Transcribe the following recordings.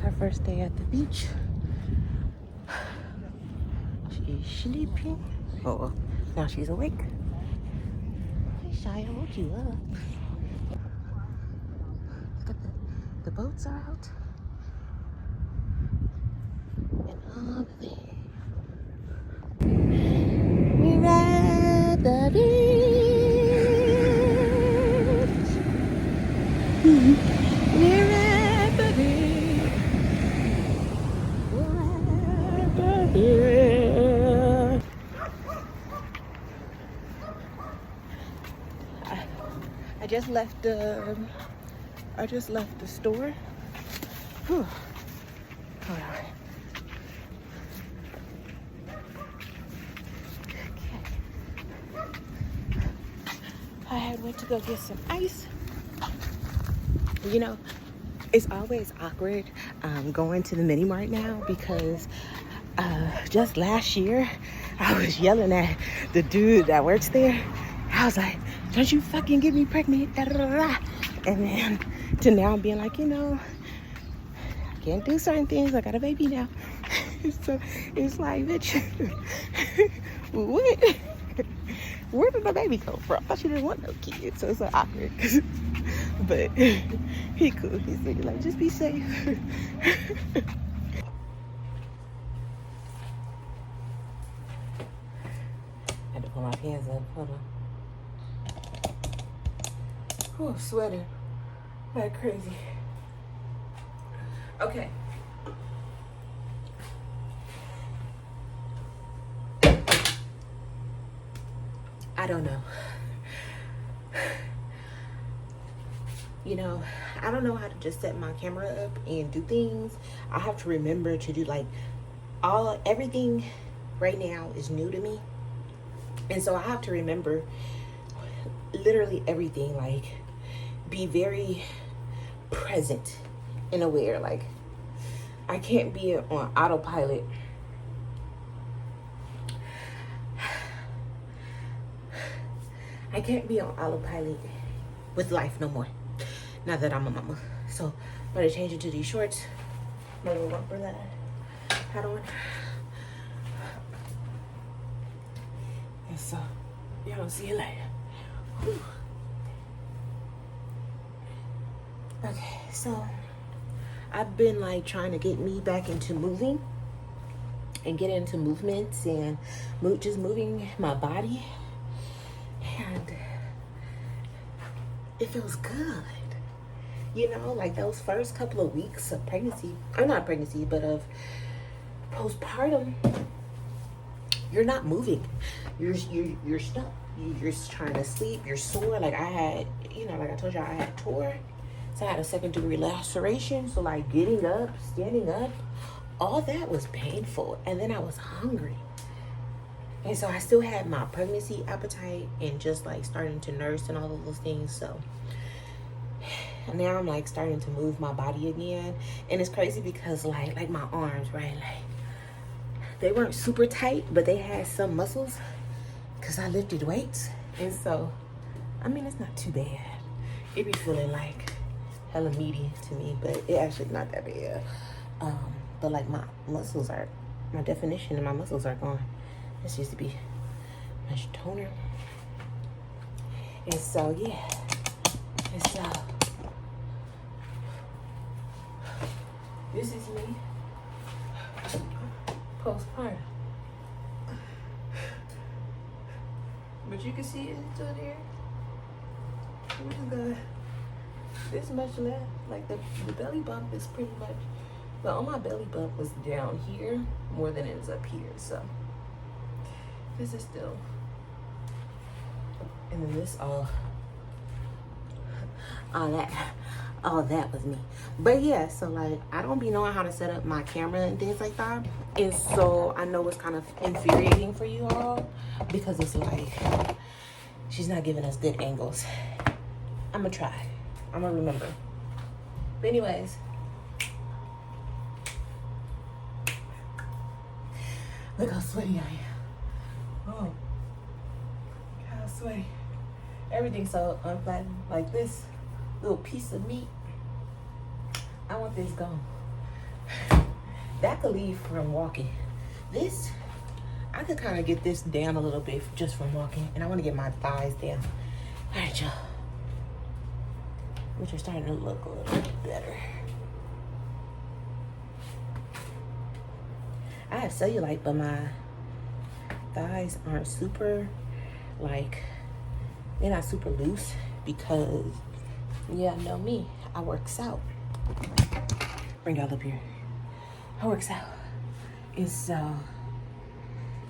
her first day at the beach. She's sleeping. Oh, now she's awake. Hey, Shia, woke you up. Look at the boats are out. And all the things. We're at the beach. We're at the beach. We're at the beach. I just left the store. Whew. Hold on. Okay. I had went to go get some ice. You know, it's always awkward going to the mini mart now because just last year I was yelling at the dude that works there. I was like, don't you fucking get me pregnant. Da, da, da, da. And then to now being like, you know, I can't do certain things. I got a baby now. So it's like, bitch, what? Where did the baby come from? I thought she didn't want no kids. So it's like awkward. But he cool. He said, like, just be safe. I had to pull my pants up. Hold on. Whew, sweating like crazy. Okay. I don't know. You know, I don't know how to just set my camera up and do things. I have to remember to do like everything right now is new to me. And so I have to remember literally everything, like be very present and aware. Like I can't be on autopilot. I can't be on autopilot with life no more. Now that I'm a mama. So I'm gonna change into these shorts. My little romper that I had on. And so y'all see you later. Whew. Okay, so I've been like trying to get me back into moving and get into movements and just moving my body, and it feels good. You know, like those first couple of weeks of pregnancy, or not pregnancy, but of postpartum, you're not moving. You're stuck. You're just trying to sleep. You're sore. Like I had, you know, like I told you, I had tore. So I had a 2nd-degree laceration. So like getting up, standing up, all that was painful. And then I was hungry. And so I still had my pregnancy appetite and just like starting to nurse and all of those things. So and now I'm like starting to move my body again. And it's crazy because like my arms, right? Like they weren't super tight, but they had some muscles because I lifted weights. And so, I mean, it's not too bad. It be feeling like hella meaty to me, but it actually not that bad. But like my muscles are, my definition and my muscles are gone. This used to be much toner. And so, yeah. And so, this is me postpartum. But you can see it still there. We just got this much left. Like the belly bump is pretty much, but all my belly bump was down here more than it is up here. So this is still, and then this all that was me. But yeah, so like I don't be knowing how to set up my camera and things like that, and so I know it's kind of infuriating for you all because it's like she's not giving us good angles. I'm gonna try. I'm gonna remember. But anyways, look how sweaty I am. Oh, how sweaty. Everything's so unflattened. Like this little piece of meat, I want this gone. That could leave from walking. This, I could kind of get this down a little bit just from walking. And I want to get my thighs down. All right, y'all. Which are starting to look a little bit better. I have cellulite, but my thighs aren't super, like, they're not super loose because, yeah, know me, I works out. Bring y'all up here. I works out. It's,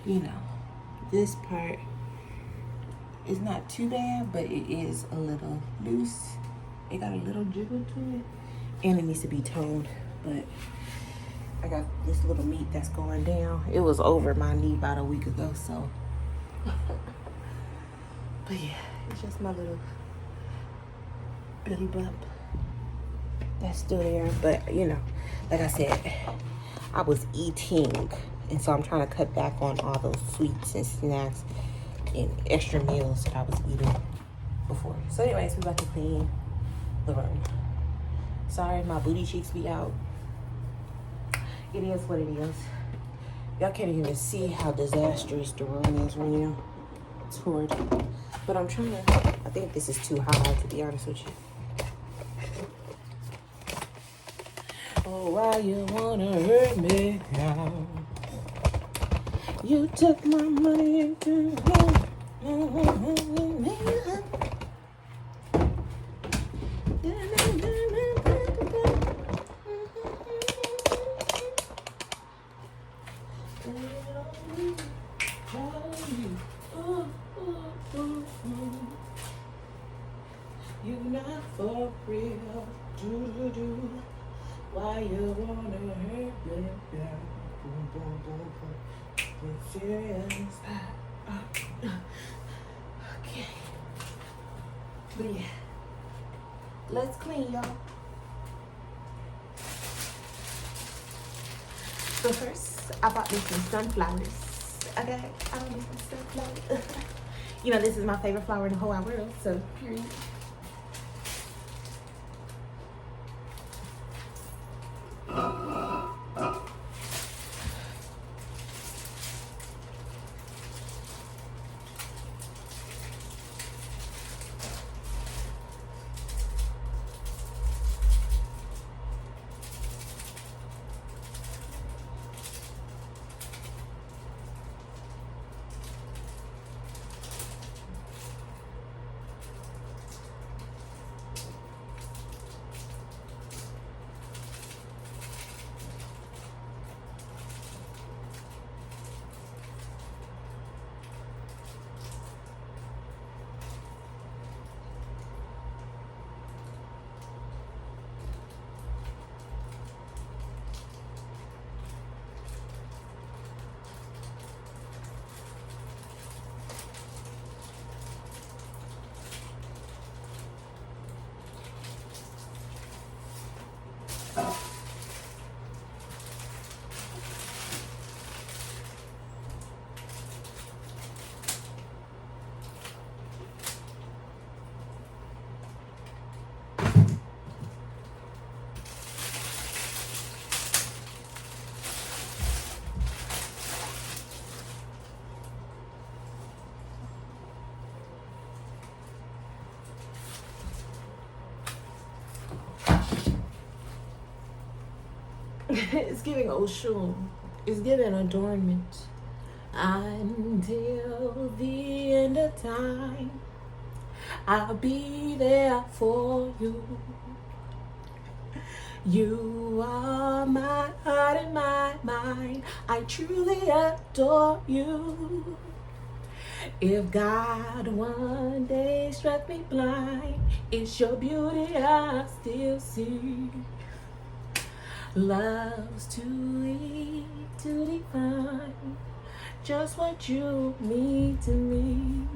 you know, this part is not too bad, but it is a little loose. It got a little jiggle to it, and it needs to be toned, but I got this little meat that's going down. It was over my knee about a week ago, so. But yeah, it's just my little belly bump that's still there. But you know, like I said, I was eating, and so I'm trying to cut back on all those sweets and snacks and extra meals that I was eating before. So anyways, we're about to clean the room. Sorry, my booty cheeks be out. It is what it is. Y'all can't even see how disastrous the room is right now. It's horrid. But I'm trying to, I think this is too high, to be honest with you. Oh, why you wanna hurt me now? You took my money into you not for real, do. Why you wanna hurt me? Boom, boom, boom, boom. Serious. Okay. But yeah, let's clean, y'all. So first, I bought me some sunflowers. Okay, I bought me some sunflowers. You know, this is my favorite flower in the whole wide world, so period. It's giving Oshun. It's giving adornment. Until the end of time, I'll be there for you. You are my heart and my mind. I truly adore you. If God one day struck me blind, it's your beauty I still see. Love's too easy to define just what you mean to me.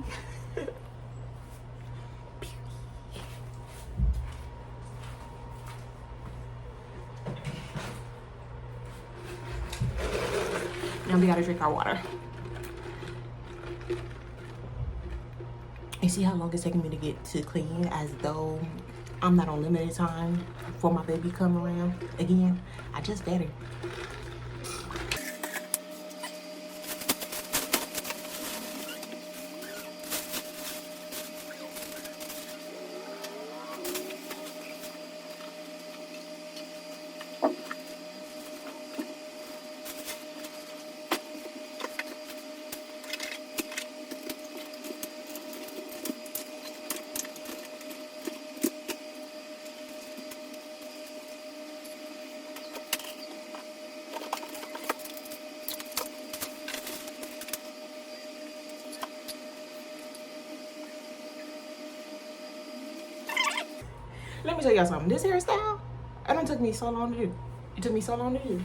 Now we gotta drink our water. You see how long it's taking me to get to clean, as though I'm not on limited time before my baby come around again. I just better. Let me tell y'all something. This hairstyle, it don't took me so long to do. It took me so long to do.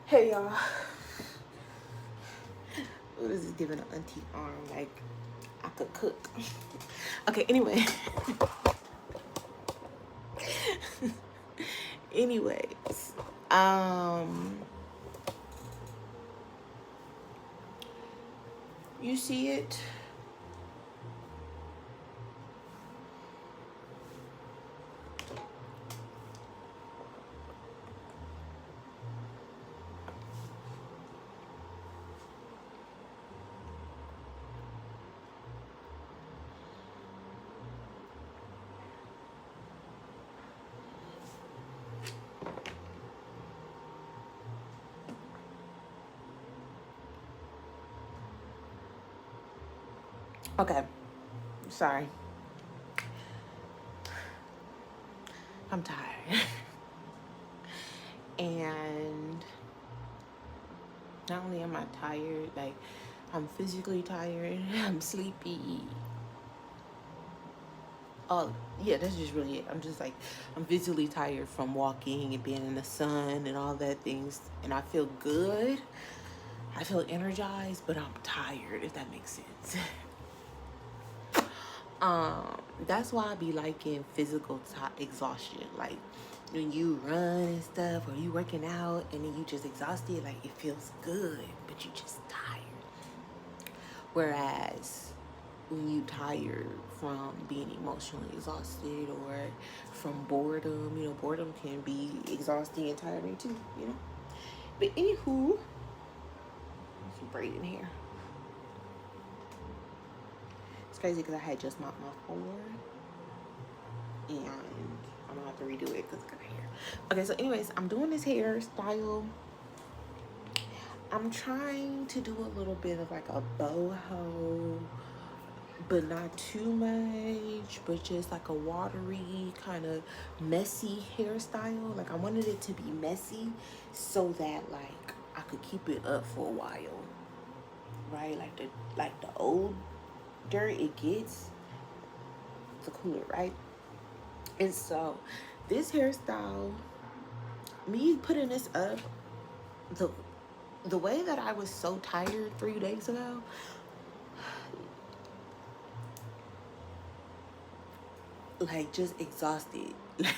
Hey y'all. Ooh, this is giving an auntie arm like I could cook. Okay, anyway. Anyways, you see it? Okay, sorry. I'm tired. And not only am I tired, like I'm physically tired, I'm sleepy. Oh, yeah, that's just really it. I'm just like, I'm physically tired from walking and being in the sun and all that things. And I feel good. I feel energized, but I'm tired, if that makes sense. That's why I be liking physical exhaustion. Like when you run and stuff, or you working out and then you just exhausted, like it feels good, but you just tired. Whereas when you tired from being emotionally exhausted or from boredom, you know, boredom can be exhausting and tiring too, you know. But anywho, some braid in here. It's crazy because I had just mopped my floor and I'm gonna have to redo it because it's got hair. Okay, so anyways, I'm doing this hairstyle. I'm trying to do a little bit of like a boho, but not too much, but just like a watery kind of messy hairstyle. Like I wanted it to be messy so that like I could keep it up for a while, right? Like the older it gets, the cooler, right? And so this hairstyle, me putting this up, the the way that I was so tired 3 days ago, like just exhausted, like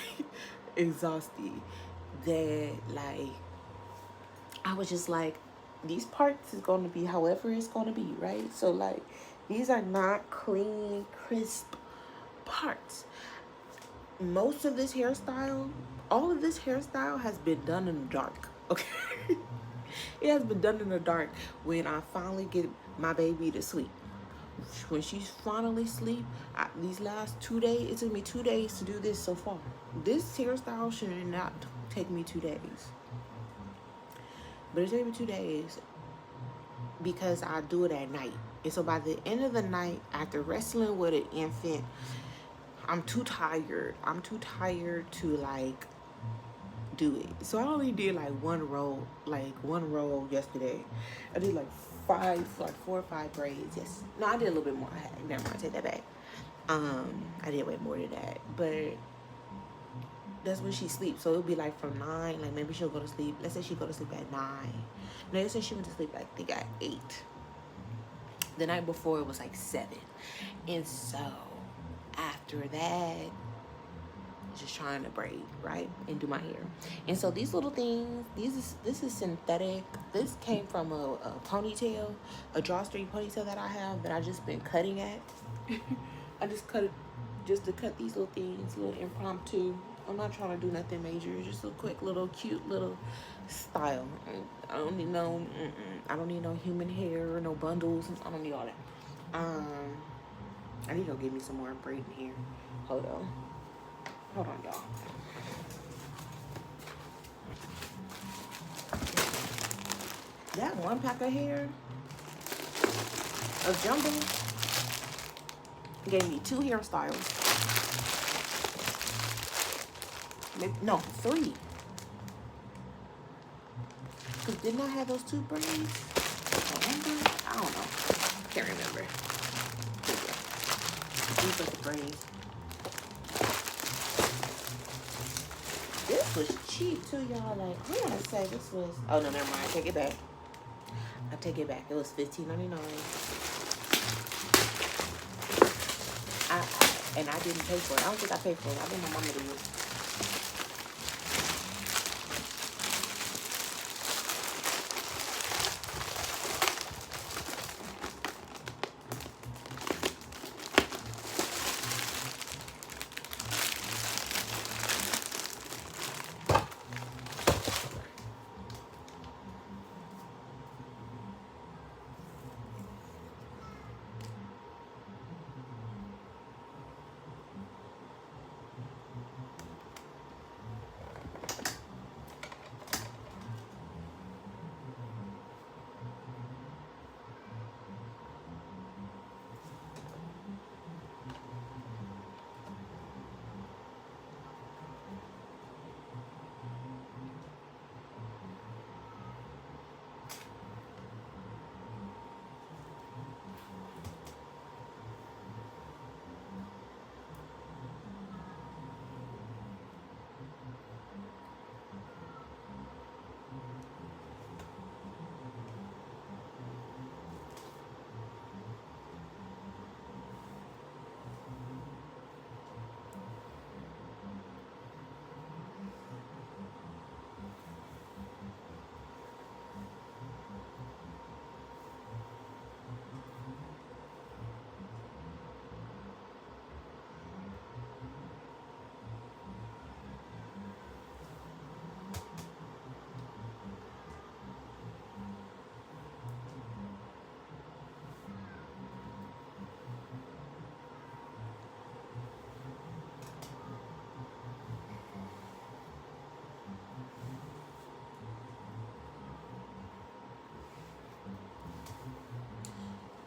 exhausted, that like I was just like, these parts is going to be however it's going to be, right? So like these are not clean, crisp parts. Most of this hairstyle, all of this hairstyle has been done in the dark, okay? It has been done in the dark when I finally get my baby to sleep. When she's finally asleep, these last 2 days, it took me 2 days to do this so far. This hairstyle should not take me 2 days. But it took me 2 days because I do it at night. And so by the end of the night, after wrestling with an infant, I'm too tired. I'm too tired to like do it. So I only did like one roll yesterday. I did like 4 or 5 braids. Yes. No, I did a little bit more. Never mind, take that back. I did way more than that. But that's when she sleeps. So it'll be like from 9, like maybe she'll go to sleep. Let's say she go to sleep at 9. No, let's say she went to sleep like I think at 8. The night before it was like 7. And so after that, just trying to braid, right, and do my hair. And so these little things, this is synthetic. This came from a ponytail, a drawstring ponytail that I have that I just been cutting at. I just cut it just to cut these little things, little impromptu. I'm not trying to do nothing major. Just a quick little cute little style. I don't need no I don't need no human hair or no bundles. I don't need all that. I need to go get me some more braiding hair. Hold on, y'all. That one pack of hair of jumbo gave me 2 hairstyles. Maybe, no, 3. Cause didn't I have those 2 braids? Remember? I don't know. Can't remember. These are the braids. This was cheap too, y'all. Like, I want to say this was. Oh no, never mind. I take it back. It was $15.99. And I didn't pay for it. I don't think I paid for it. I think my mama did.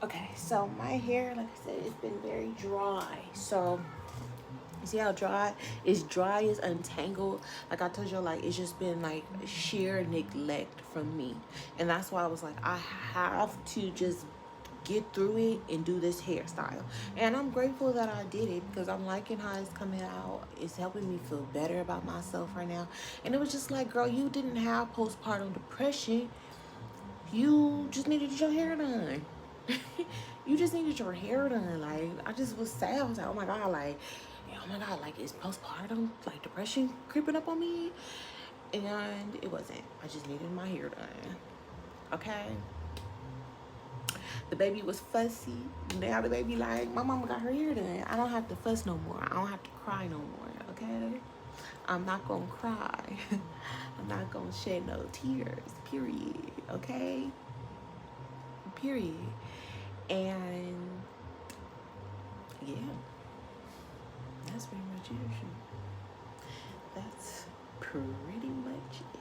Okay, so my hair, like I said, it's been very dry. So you see how dry? It's dry, it's untangled. Like I told you, like it's just been like sheer neglect from me. And that's why I was like, I have to just get through it and do this hairstyle. And I'm grateful that I did it because I'm liking how it's coming out. It's helping me feel better about myself right now. And it was just like, girl, you didn't have postpartum depression. You just needed your hair done. You just needed your hair done. Like, I just was sad. I was like, oh my God, like, oh my God, like, is postpartum, like, depression creeping up on me? And it wasn't. I just needed my hair done. Okay? The baby was fussy. Now the baby like, my mama got her hair done. I don't have to fuss no more. I don't have to cry no more, okay? I'm not gonna cry. I'm not gonna shed no tears, period, okay? Period. And yeah, that's pretty much it. That's pretty much it.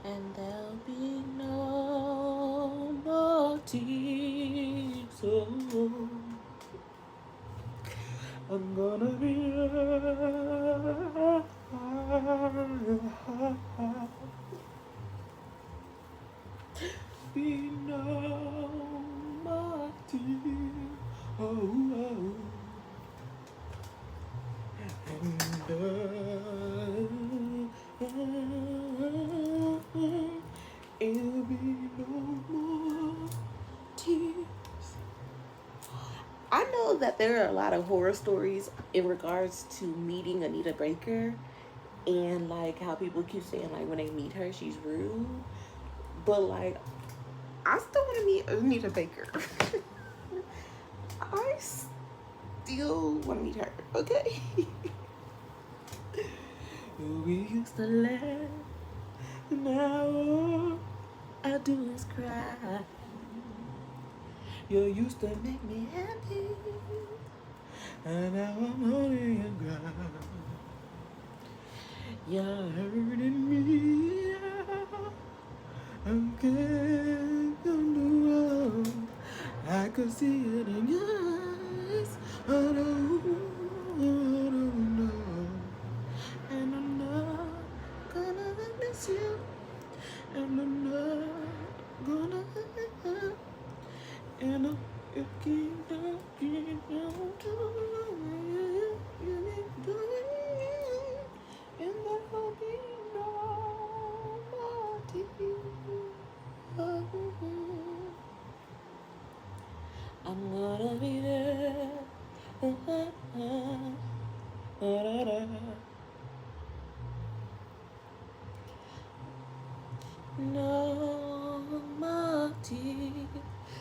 And there'll be no more tears. Oh, I'm gonna be no more tears. Oh, oh. It'll be no more tears. I know that there are a lot of horror stories in regards to meeting Anita Baker and like how people keep saying like when they meet her she's rude. But like I still want to meet Anita Baker. I still want to meet her, okay? We used to laugh, now all I do is cry. You used to make me happy, and now I'm only a cry. You're hurting me, I'm getting wrong. I could see it in your eyes. I don't know. And I'm not gonna miss you. And I'm not gonna and I'm looking down, to you keep doing, and there'll be no more tears. I'm gonna be there. No more tears.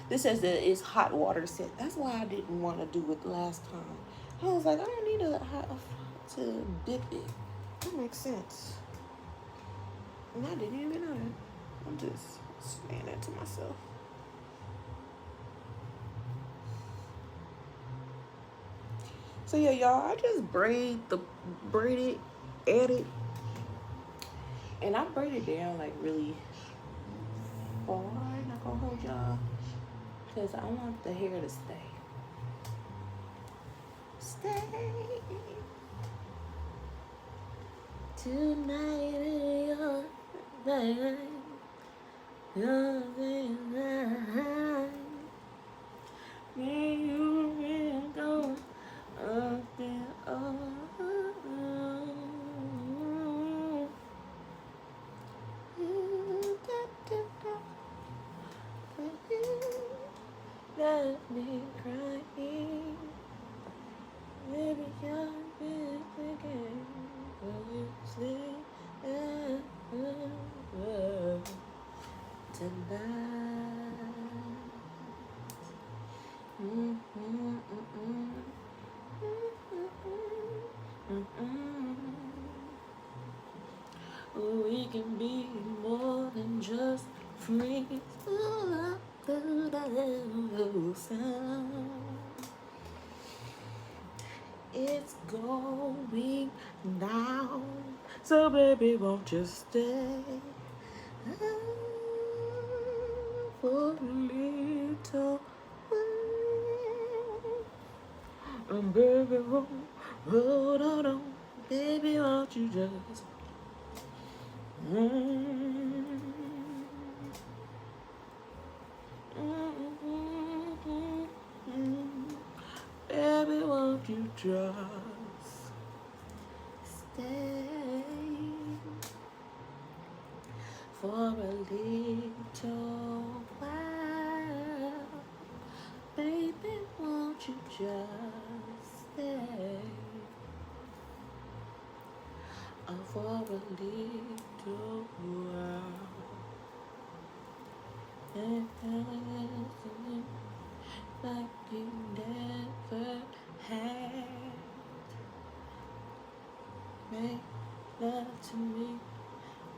This says that it's hot water scent. That's why I didn't want to do it last time. I was like, I don't need to dip it. That makes sense. And I didn't even know that. I'm just saying that to myself. So yeah, y'all, I just braided, added, and I braided down like really far. Not gonna hold y'all, cause I want the hair to stay. Stay tonight in your bed. Your bed. When you will go up there, let me tonight. We can be more than just friends. It's going down, so baby, won't you stay for a little while? And baby, hold on, baby, won't you just baby, won't you just stay for a little while? Baby, won't you just stay for a little while? Like you never had. Make love to me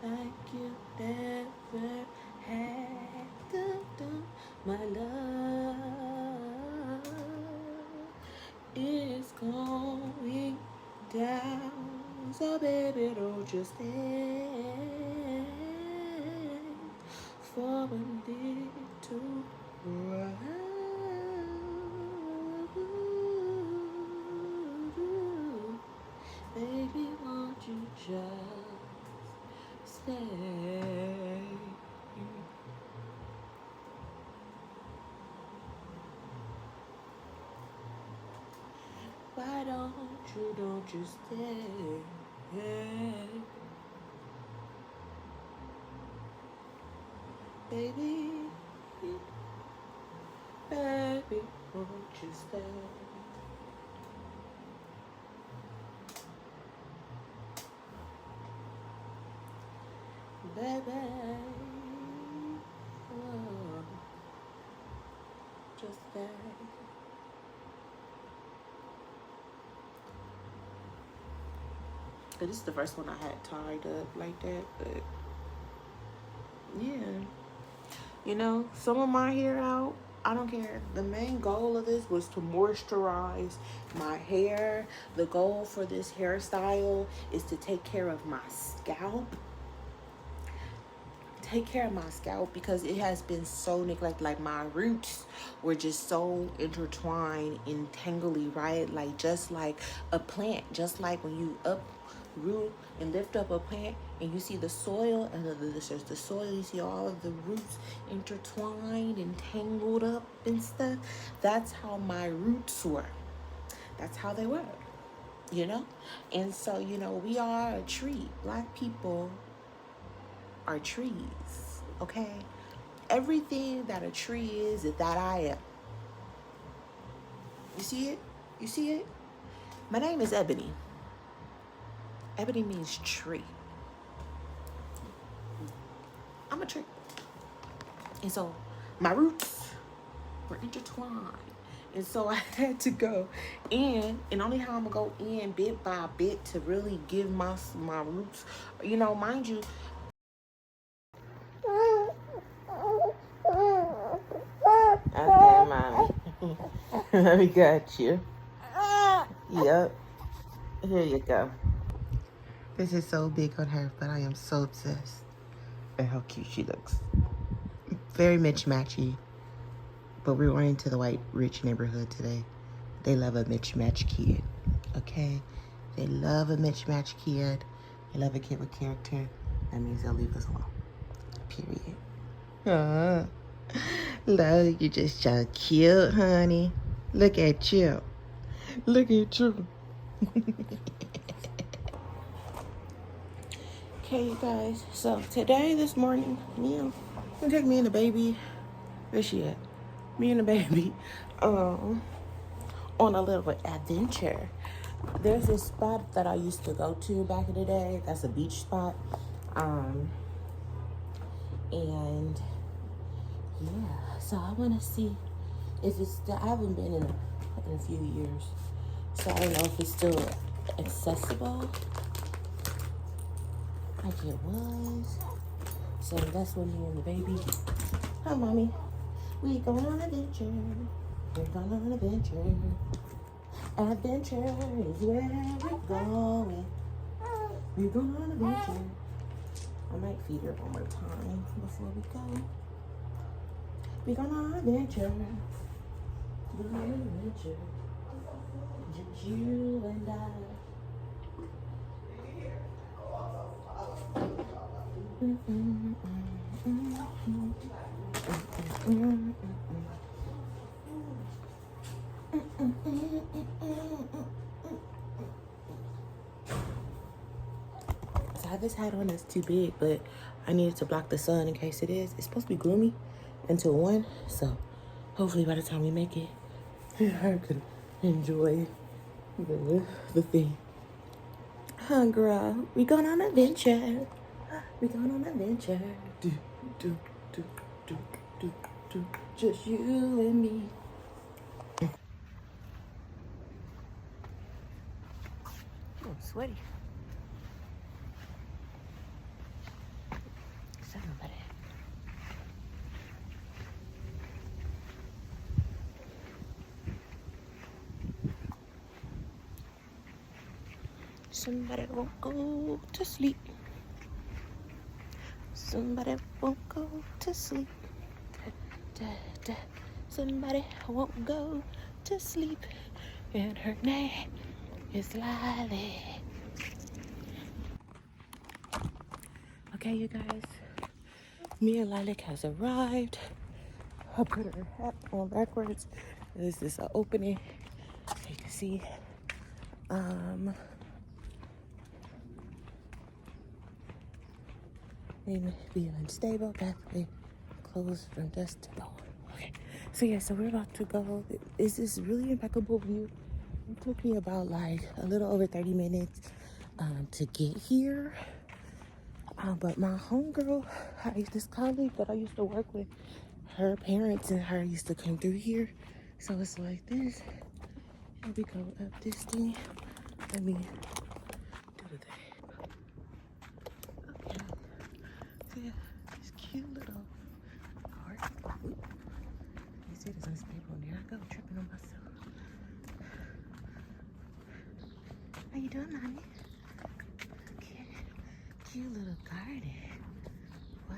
like you never had. My love is going down, so baby, don't you stay for a little while. Baby, won't you just stay? Why don't you stay? Baby, baby, won't you stay? Baby, oh, just stay. This is the first one I had tied up like that, but yeah. You know, some of my hair out, I don't care. The main goal of this was to moisturize my hair. The goal for this hairstyle is to take care of my scalp. Take care of my scalp because it has been so neglected. Like my roots were just so intertwined, entangly, right? Like just like a plant, just like when you uproot and lift up a plant and you see the soil and the soil, you see all of the roots intertwined and tangled up and stuff. That's how my roots were. That's how they were, you know? And so, you know, we are a tree. Black people are trees, okay? Everything that a tree is that I am. You see it? You see it? My name is Ebony. Ebony means tree. I'm a tree. And so my roots were intertwined. And so I had to go in, and only how I'm gonna go in bit by bit to really give my roots, you know, mind you. Okay, mommy. Let me got you. Yep. Here you go. This is so big on her, but I am so obsessed at how cute she looks. Very matchy. But we're going into the white rich neighborhood today. They love a mismatched kid. Okay? They love a mismatched kid. They love a kid with character. That means they'll leave us alone. Period. Love, you're just so cute, honey. Look at you. Look at you. Okay, you guys. So today, this morning, I'm gonna take me and the baby. Where's she at? Me and the baby, on a little adventure. There's this spot that I used to go to back in the day. That's a beach spot. And Yeah, so I want to see if it's still, I haven't been in a few years, so I don't know if it's still accessible like it was. So that's when me and the baby. Hi, mommy. We going on an adventure. We're going on an adventure. Adventure is where we're going. We're going on an adventure. I might feed her one more time before we go. We're going on an adventure. We're going on an adventure. Just you and I. So I have this hat on that's too big, but I needed to block the sun in case it is. It's supposed to be gloomy until 1, so hopefully by the time we make it, I could enjoy the thing. Huh, girl? We going on an adventure. We going on an adventure. Do, do, do, do, do, do. Just you and me. Oh, I'm sweaty. Somebody. Somebody won't go to sleep. Somebody won't go to sleep. Da, da, da. Somebody won't go to sleep. And her name is Lily. Okay, you guys. Me and Lilac has arrived. I put her hat on backwards. This is an opening. You can see. May be unstable. Pathway closed from dusk to dawn. Okay. So yeah, so we're about to go. Is this really impeccable view? It took me about like a little over 30 minutes to get here. But my homegirl, this colleague that I used to work with, her parents and her used to come through here. So it's like this. And we go up this thing. Let me do the thing. Okay. So yeah, this cute little art. Oop. You see there's unstable on there. I go tripping on myself. How you doing, mommy? Okay. Cute little garden. Wow.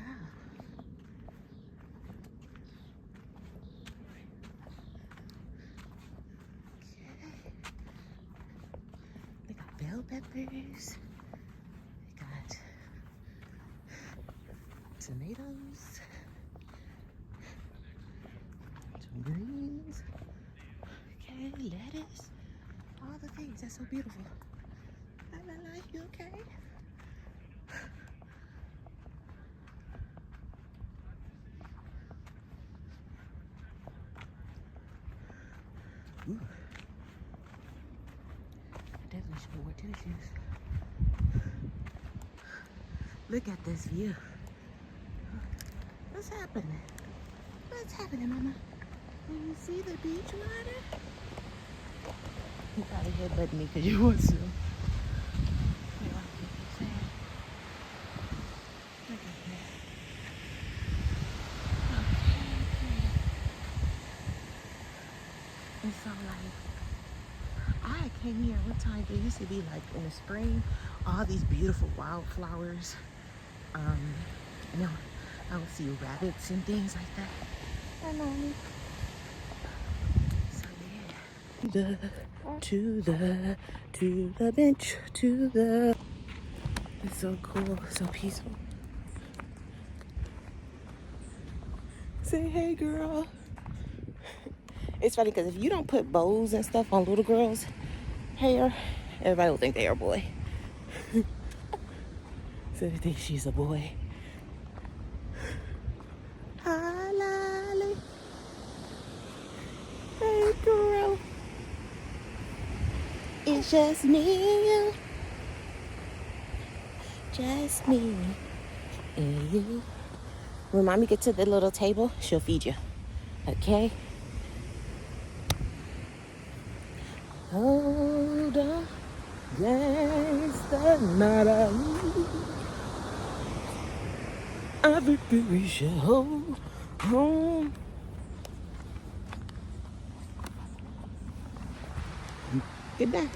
They got bell peppers. They got tomatoes. Some greens. Okay, lettuce. All the things. That's so beautiful. La la la, you okay? Ooh. I definitely should have worn tennis shoes. Look at this view. What's happening? What's happening, Mama? Do you see the beach water? You probably headbutting me because you want to. Look at that. And so like, I came here one time, there used to be like in the spring, all these beautiful wildflowers. You know, I would see rabbits and things like that. Hi, Mommy. So yeah. To the bench, to the. It's so cool, so peaceful. Say hey, girl. It's funny because if you don't put bows and stuff on little girls' hair, everybody will think they are a boy. So they think she's a boy. Hi, Lolly. Hey, girl. It's just me and you. Just me and you. When mommy gets to the little table, she'll feed you. Okay? Hold on. Gangsta nada. I think we should hold on. Good night.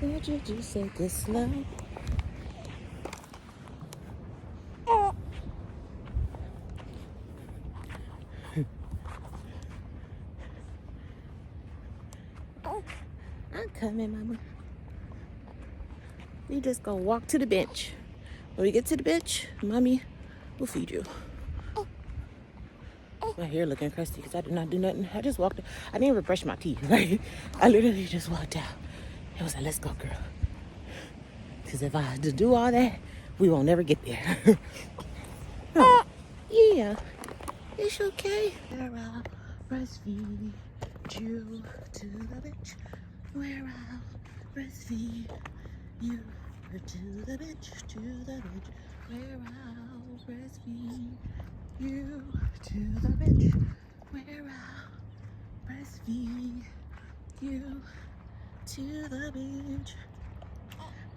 Would you just say this slow? I'm coming, mama. You just gonna walk to the bench. When we get to the bench, mommy will feed you. My hair looking crusty because I did not do nothing. I just walked. I didn't even brush my teeth. Right? I literally just walked out. It was like, let's go, girl. Because if I had to do all that, we won't never get there. Oh, yeah, it's okay. Where I'll breastfeed you to the bench. Where I'll breastfeed you to the bench, to the bench. Where I'll breastfeed you to the bench. Where I'll breastfeed you to the bench.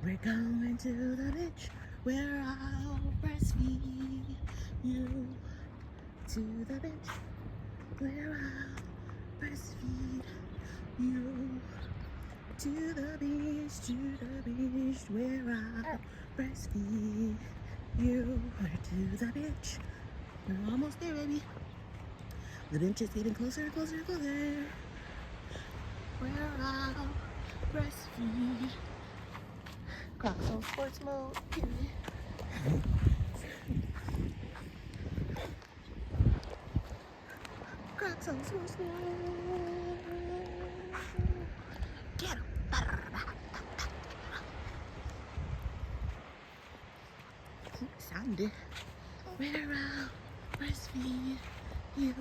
We're going to the bench where I'll breastfeed you to the bench where I'll breastfeed you to the beach where I'll breastfeed you to the bench. We're almost there, baby. The bench is getting closer and closer and closer. Where I'll breastfeed. Crocs on sports mode. Crocs on sports mode. Get him. Sounded. Where I'll breastfeed you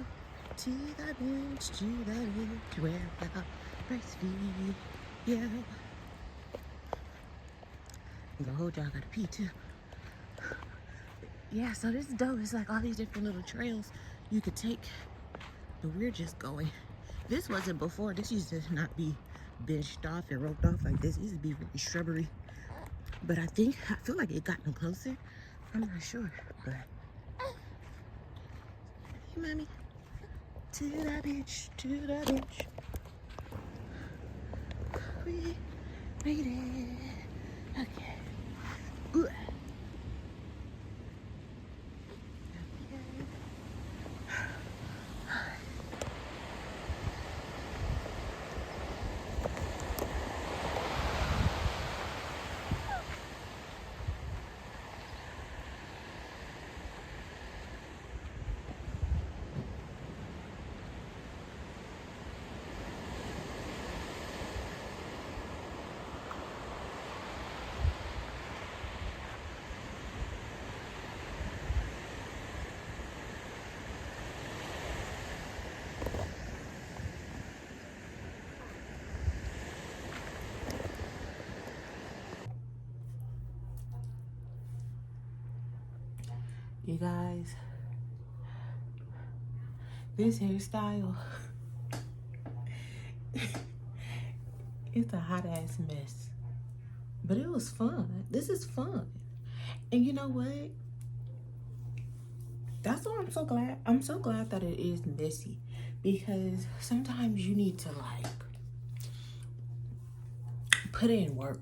to the bench, where I'll breastfeed you. The whole dog gotta pee too. Yeah, so this is dope. It's like all these different little trails you could take, but we're just going. This wasn't before. This used to not be benched off and roped off like this. It used to be really shrubbery. But I feel like it got no closer. I'm not sure, but hey, mommy, to the bench, to the bench. We made it. Okay. Ooh. You guys, this hairstyle, it's a hot ass mess. But it was fun. This is fun. And you know what? That's why I'm so glad. I'm so glad that it is messy. Because sometimes you need to like put in work.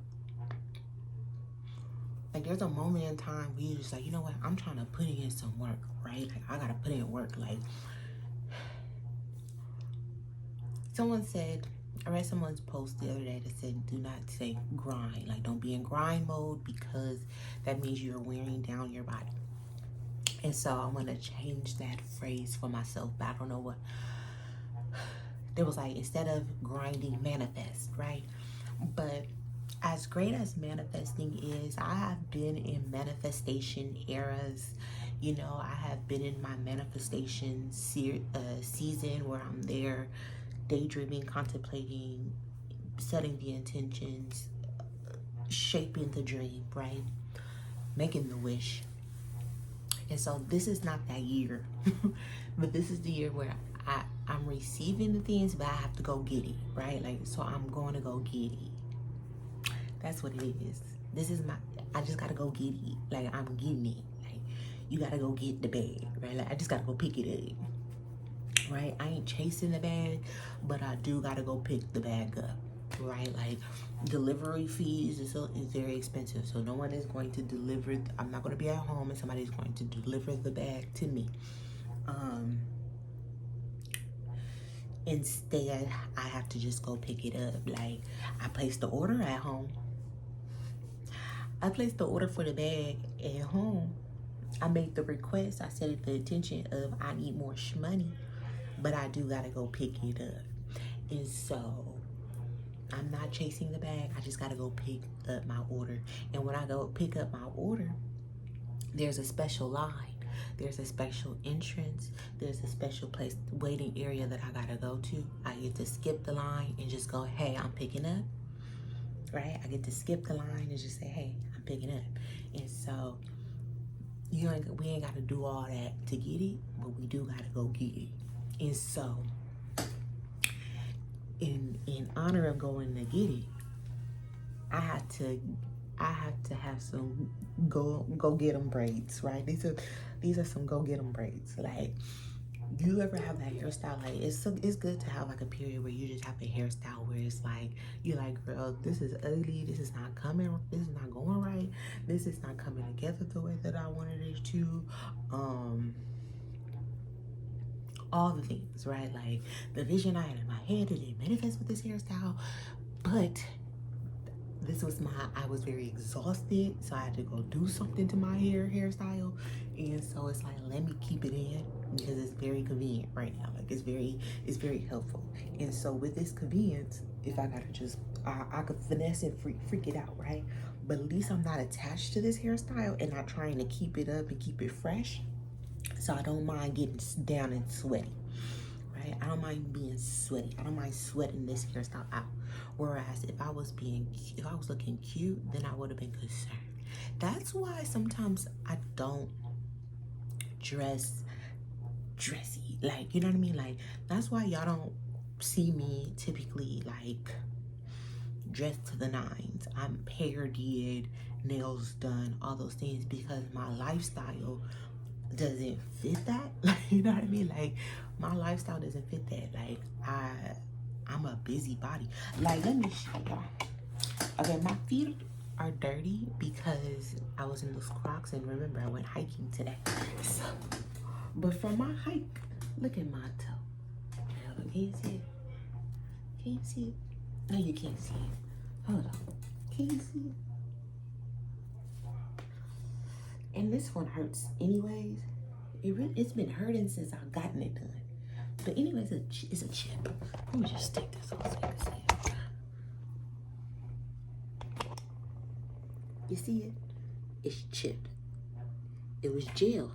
Like there's a moment in time where you're just like, you know what? I'm trying to put in some work, right? Like I gotta put in work. Like someone said, I read someone's post the other day that said, do not say grind. Like don't be in grind mode because that means you're wearing down your body. And so I'm gonna change that phrase for myself, but I don't know what. There was like, instead of grinding, manifest, right? But as great as manifesting is, I have been in manifestation eras. You know, I have been in my manifestation season where I'm there daydreaming, contemplating, setting the intentions, shaping the dream, right? making the wish. And so this is not that year, but this is the year where I'm receiving the things, but I have to go get it, right? Like, so I'm going to go get it. That's what it is. This is I just gotta go get it. Like, I'm getting it. Like, you gotta go get the bag, right? Like, I just gotta go pick it up, right? I ain't chasing the bag, but I do gotta go pick the bag up, right? Like, delivery fees is very expensive, so no one is going to deliver. I'm not going to be at home and somebody's going to deliver the bag to me. Instead, I have to just go pick it up. Like, I placed the order at home. I placed the order for the bag at home. I made the request. I set the intention of I need more money, but I do gotta go pick it up. And so I'm not chasing the bag. I just gotta go pick up my order. And when I go pick up my order, there's a special line. There's a special entrance. There's a special place, waiting area that I gotta go to. I get to skip the line and just go, hey, I'm picking up, right? I get to skip the line and just say, hey, I'm picking up. And so we ain't gotta do all that to get it, but we do gotta go get it. And so in honor of going to get it, I have to have some go get 'em braids, right? These are some go get 'em braids. Like, you ever have that hairstyle? Like, it's good to have like a period where you just have a hairstyle where it's like, you're like, girl, this is ugly, this is not going right, this is not coming together the way that I wanted it to. All the things, right? Like, the vision I had in my head didn't manifest with this hairstyle, but I was very exhausted, so I had to go do something to my hairstyle. And so it's like, let me keep it in because it's very convenient right now. Like, it's very helpful. And so with this convenience, if I gotta just, I could finesse and freak it out, right? But at least I'm not attached to this hairstyle and not trying to keep it up and keep it fresh. So I don't mind getting down and sweaty, right? I don't mind being sweaty. I don't mind sweating this hairstyle out. Whereas if I was looking cute, then I would have been concerned. That's why sometimes I don't dress dressy. Like, you know what I mean? Like, that's why y'all don't see me typically like dressed to the nines. I'm hair did, nails done, all those things, because my lifestyle doesn't fit that. Like, you know what I mean? Like, my lifestyle doesn't fit that. Like, I'm a busybody. Like, let me show y'all. Okay, my feet are dirty because I was in those Crocs, and remember, I went hiking today. So, but from my hike, look at my toe. Can you see it? Can you see it? No, you can't see it. Hold on. Can you see it? And this one hurts anyways. It's been hurting since I've gotten it done. But anyways, it's a chip. Let me just take this off so you can see it. You see it? It's chipped. It was gel.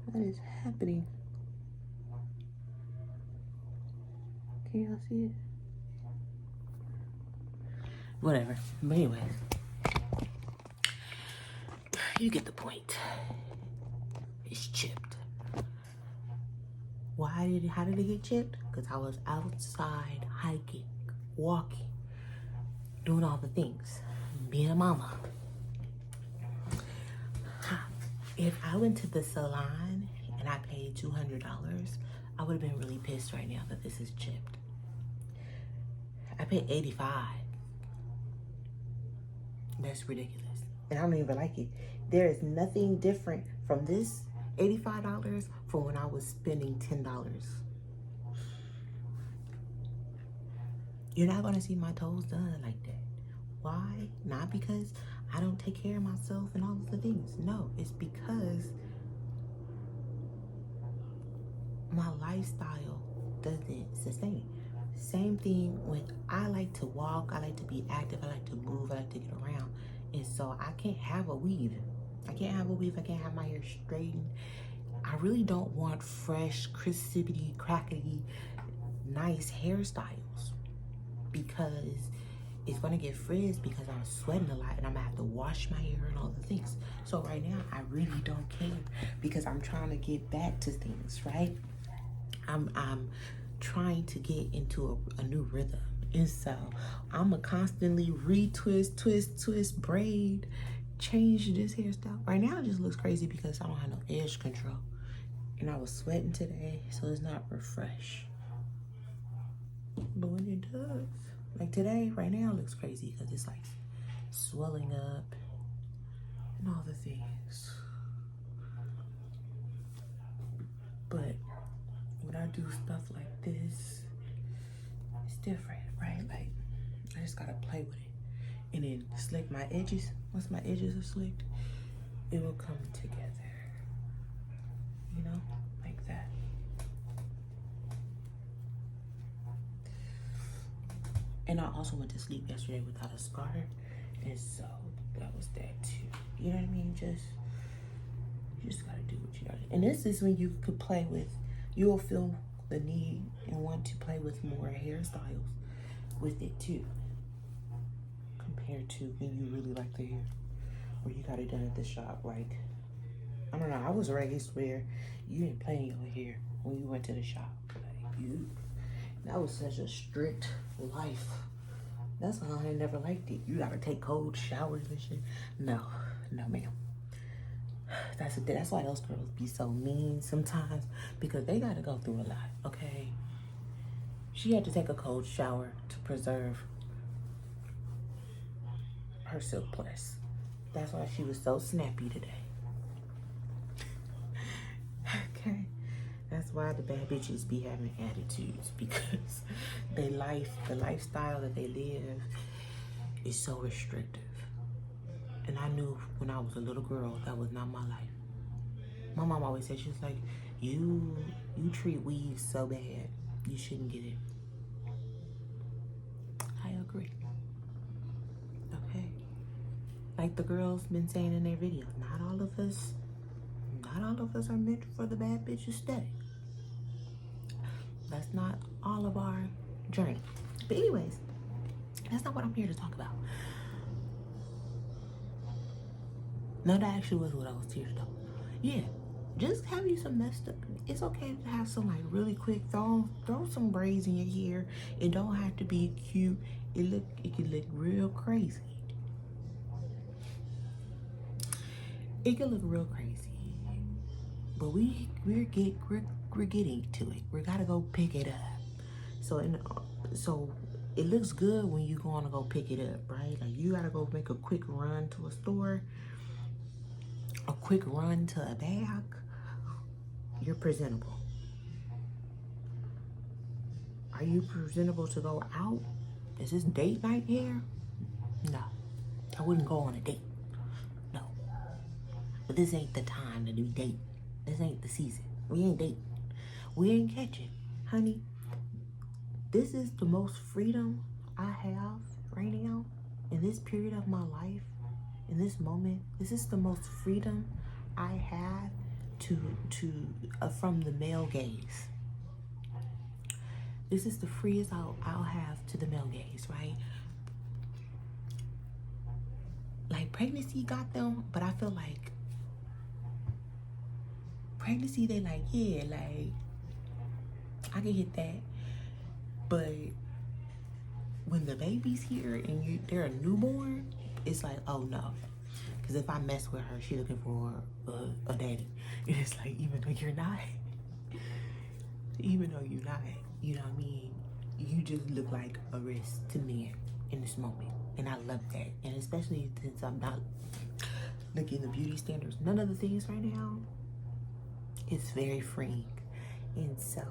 What is happening? Can y'all see it? Whatever. But anyways, you get the point. It's chipped. How did it get chipped? Because I was outside hiking, walking, doing all the things, being a mama. If I went to the salon and I paid $200, I would have been really pissed right now that this is chipped. I paid $85. That's ridiculous. And I don't even like it. There is nothing different from this $85 from when I was spending $10. You're not gonna see my toes done like that. Why? Not because I don't take care of myself and all of the things. No, it's because my lifestyle doesn't sustain it. Same thing with, I like to walk, I like to be active, I like to move, I like to get around. And so I can't have a weave. I can't have my hair straightened. I really don't want fresh, crispity, crackety, nice hairstyles because it's gonna get frizzed because I'm sweating a lot and I'm gonna have to wash my hair and all the things. So right now I really don't care because I'm trying to get back to things, right? I'm trying to get into a new rhythm. And so I'm gonna constantly retwist, twist, braid, change this hairstyle. Right now it just looks crazy because I don't have no edge control. And I was sweating today, so it's not refresh. But when it does, like today, right now it looks crazy because it's like swelling up and all the things. But when I do stuff like this, it's different, right? Like, I just gotta play with it. And then slick my edges. Once my edges are slicked, it will come together. You know, like that. And I also went to sleep yesterday without a scar. And so that was that too. You know what I mean? You just gotta do what you gotta do. And this is when you could play with, you'll feel the need and want to play with more hairstyles with it too. Compared to when you really like the hair. Or you got it done at the shop. Like, I don't know, I was raised where you didn't play in your hair when you went to the shop. Like, that was such a strict life. That's why I never liked it. You gotta take cold showers and shit. No, ma'am. That's why those girls be so mean sometimes, because they gotta go through a lot, okay? She had to take a cold shower to preserve her silk press. That's why she was so snappy today. Okay? That's why the bad bitches be having attitudes, because the lifestyle that they live is so restrictive. And I knew when I was a little girl, that was not my life. My mom always said, she was like, you treat weaves so bad, you shouldn't get it. I agree. Okay? Like the girls been saying in their video, not all of us are meant for the bad bitch aesthetic. That's not all of our journey. But anyways, that's not what I'm here to talk about. No, that actually was what I was here to talk about. Yeah, just have you some messed up. It's okay to have some like really quick, throw some braids in your hair. It don't have to be cute. It can look real crazy. It can look real crazy. But we're getting to it. We gotta go pick it up. So it looks good when you going to go pick it up, right? Like you gotta go make a quick run to a store, a quick run to a bag. You're presentable. Are you presentable to go out? Is this date night here? No, I wouldn't go on a date. No, but this ain't the time to do date. This ain't the season. We ain't dating. We ain't catching. Honey, this is the most freedom I have right now in this period of my life, in this moment. This is the most freedom I have from the male gaze. This is the freest I'll have to the male gaze, right? Like pregnancy got them, but I feel like pregnancy, they like, yeah, like, I can hit that. But when the baby's here and they're a newborn, it's like, oh no. Because if I mess with her, she looking for a daddy. And it's like, even though you're not, you know what I mean? You just look like a risk to me in this moment. And I love that. And especially since I'm not looking at the beauty standards, none of the things right now, it's very freeing. And so,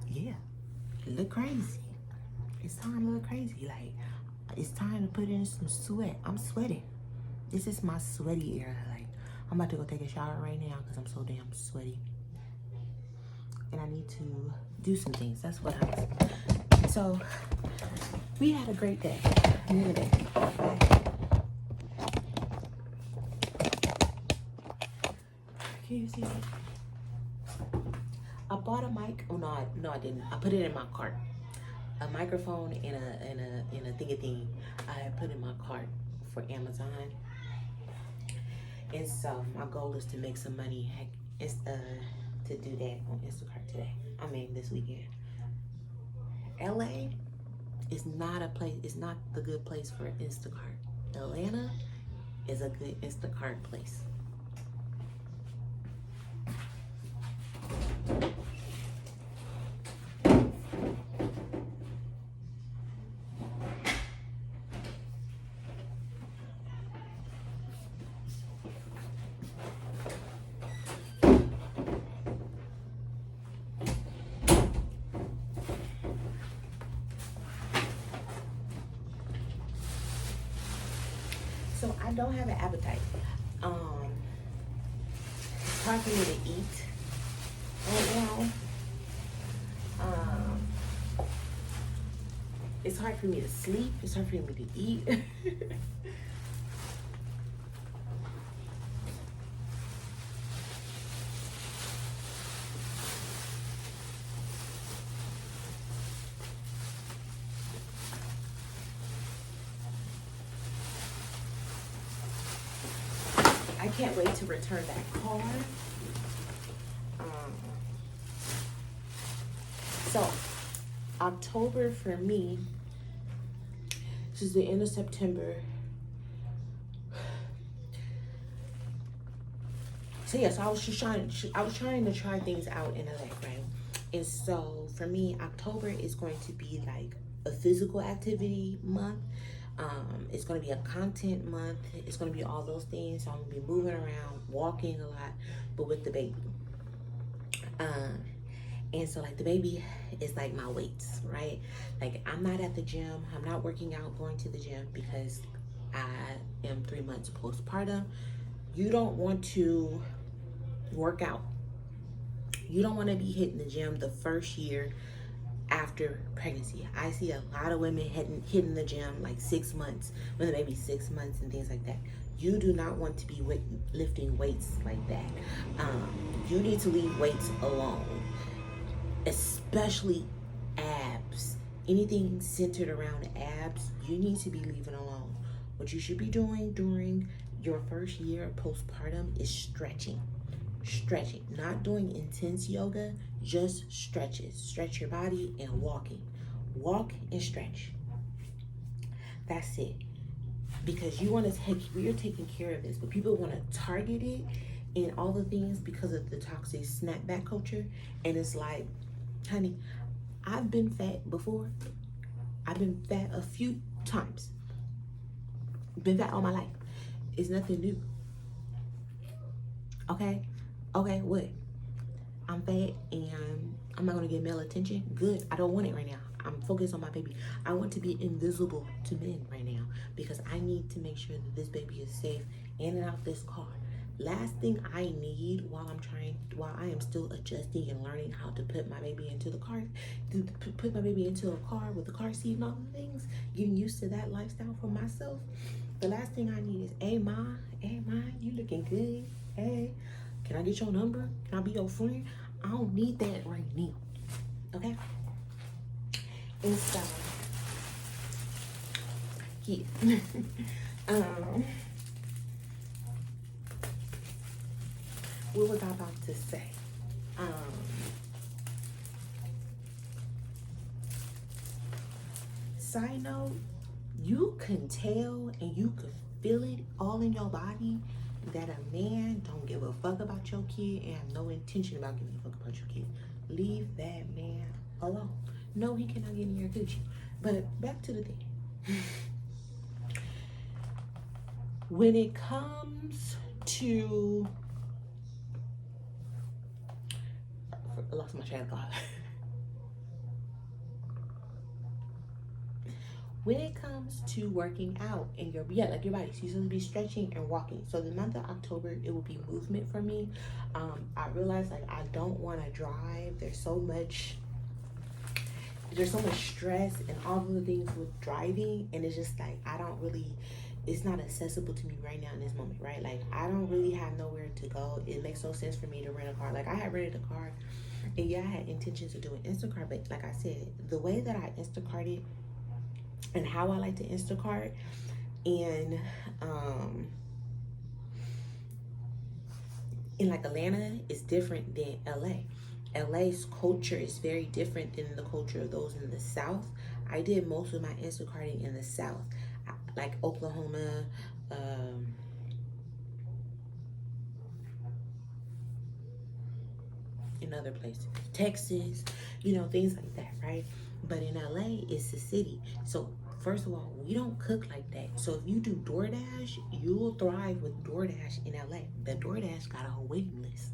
yeah, look crazy. It's time to look crazy. Like, it's time to put in some sweat. I'm sweating. This is my sweaty era. Like, I'm about to go take a shower right now because I'm so damn sweaty. And I need to do some things. That's what I was. So, we had a great day. Can you see me? A bought a mic. Oh no, I didn't. I put it in my cart. A microphone and a thingy. I put in my cart for Amazon. And so my goal is to make some money. It's to do that on Instacart today. I mean this weekend. LA is not a place. It's not the good place for Instacart. Atlanta is a good Instacart place. So I don't have an appetite. It's hard for me to eat right now. It's hard for me to sleep. It's hard for me to eat. I can't wait to return that car. So, October for me, this is the end of September. So yes, I was trying to try things out in LA, right? And so for me, October is going to be like a physical activity month. It's going to be a content month. It's going to be all those things. So I'm going to be moving around, walking a lot, but with the baby. And so like the baby is like my weights, right? Like I'm not at the gym. I'm not working out, going to the gym because I am 3 months postpartum. You don't want to work out. You don't want to be hitting the gym the first year after pregnancy. I see a lot of women hitting the gym like 6 months, when the baby's 6 months and things like that. You do not want to be lifting weights like that. You need to leave weights alone, especially abs. Anything centered around abs, you need to be leaving alone. What you should be doing during your first year postpartum is stretching. Not doing intense yoga, just stretches. Stretch your body and walking. Walk and stretch. That's it. Because we are taking care of this, but people want to target it and all the things because of the toxic snapback culture. And it's like, honey, I've been fat before. I've been fat a few times. Been fat all my life. It's nothing new. Okay, what? I'm fat and I'm not gonna get male attention. Good, I don't want it right now. I'm focused on my baby. I want to be invisible to men right now because I need to make sure that this baby is safe in and out this car. Last thing I need while I am still adjusting and learning how to put my baby into the car, to put my baby into a car with the car seat and all the things, getting used to that lifestyle for myself. The last thing I need is, hey ma, you looking good. Hey, can I get your number? Can I be your friend? I don't need that right now. Okay? And so, yeah. What was I about to say? Side note, you can tell and you can feel it all in your body that a man don't give a fuck about your kid and have no intention about giving a fuck about your kid. Leave that man alone. No, he cannot get in your coochie. But back to the thing. When it comes to, I lost my train of thought. When it comes to working out and your body, so you're supposed to be stretching and walking. So the month of October, it will be movement for me. I realized I don't want to drive. There's so much stress and all of the things with driving, and it's just like it's not accessible to me right now in this moment, right? Like I don't really have nowhere to go. It makes no sense for me to rent a car. Like I had rented a car And yeah, I had intentions of doing Instacart, but like I said, the way that I Instacarted and how I like to Instacart in like Atlanta is different than LA. LA's culture is very different than the culture of those in the South. I did most of my Instacarting in the South, like Oklahoma, in other places, Texas, things like that, right? But in LA, it's the city. So first of all, we don't cook like that. So if you do DoorDash, you'll thrive with DoorDash in LA. The DoorDash got a whole waiting list.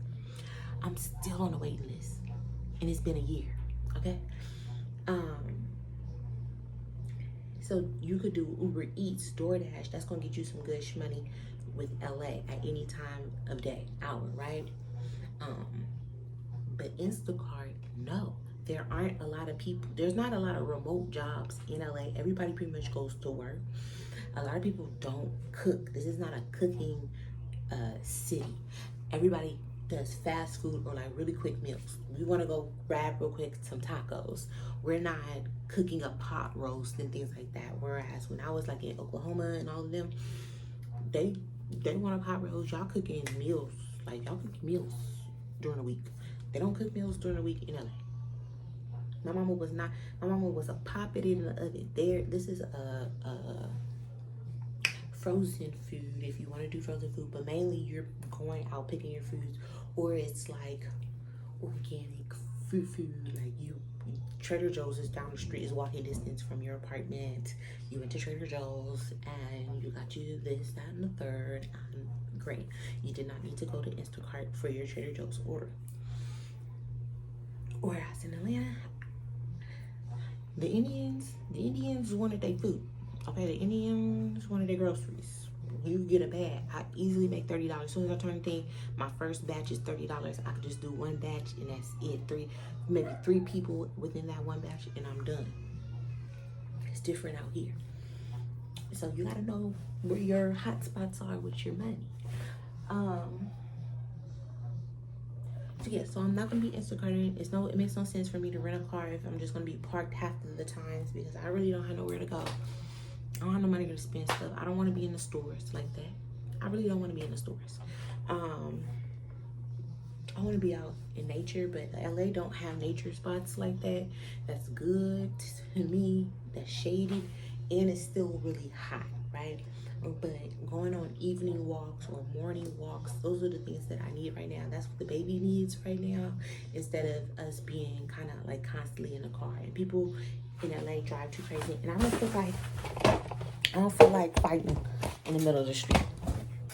I'm still on the waiting list, and it's been a year. Okay. So you could do Uber Eats, DoorDash. That's gonna get you some good money with LA at any time of day, hour, right? But Instacart, no. There aren't a lot of people. There's not a lot of remote jobs in LA. Everybody pretty much goes to work. A lot of people don't cook. This is not a cooking city. Everybody does fast food or like really quick meals. We want to go grab real quick some tacos. We're not cooking a pot roast and things like that. Whereas when I was like in Oklahoma and all of them, they want a pot roast. Y'all cooking meals. Like y'all cook meals during the week. They don't cook meals during the week in LA. My mama was a pop it in the oven. This is a frozen food if you want to do frozen food, but mainly you're going out picking your foods, or it's like organic food, like Trader Joe's is down the street, is walking distance from your apartment. You went to Trader Joe's and you got you this, that, and the third. Great. You did not need to go to Instacart for your Trader Joe's order. Whereas in Atlanta, the Indians wanted their food. Okay, the Indians wanted their groceries. You get a bag. I easily make $30. As soon as I turn the thing, my first batch is $30. I could just do one batch and that's it. Maybe three people within that one batch and I'm done. It's different out here. So you gotta know where your hot spots are with your money. So I'm not gonna be Instacarting. It makes no sense for me to rent a car if I'm just gonna be parked half of the times because I really don't have nowhere to go. I don't have no money to spend stuff. I don't want to be in the stores like that. I really don't want to be in the stores. I want to be out in nature, but LA don't have nature spots like that. That's good to me. That's shady, and it's still really hot, right? But going on evening walks or morning walks, those are the things that I need right now. That's what the baby needs right now, instead of us being kind of like constantly in the car. And people in LA drive too crazy, and I don't feel like fighting in the middle of the street.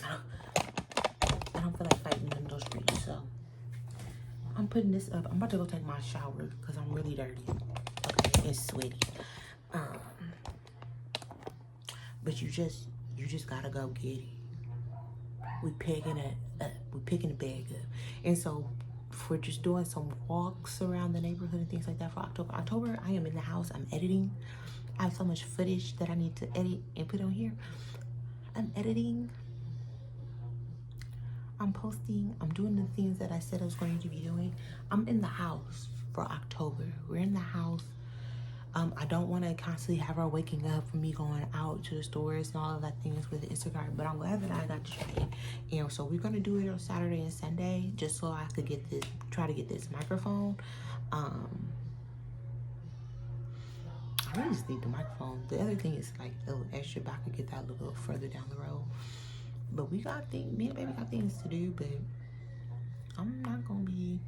I don't feel like fighting in the middle of the street. So I'm putting this up. I'm about to go take my shower because I'm really dirty, okay, and sweaty. But you just gotta go get it. We picking the bag up, and so for just doing some walks around the neighborhood and things like that for October. October, I am in the house. I'm editing. I have so much footage that I need to edit and put on here. I'm editing. I'm posting. I'm doing the things that I said I was going to be doing. I'm in the house for October. We're in the house. I don't want to constantly have her waking up for me going out to the stores and all of that things with Instagram, but I'm glad that I got to try it. And so we're going to do it on Saturday and Sunday just so I could try to get this microphone. I really just need the microphone. The other thing is like a little extra, but I could get that a little further down the road. But me and baby got things to do, but I'm not going to be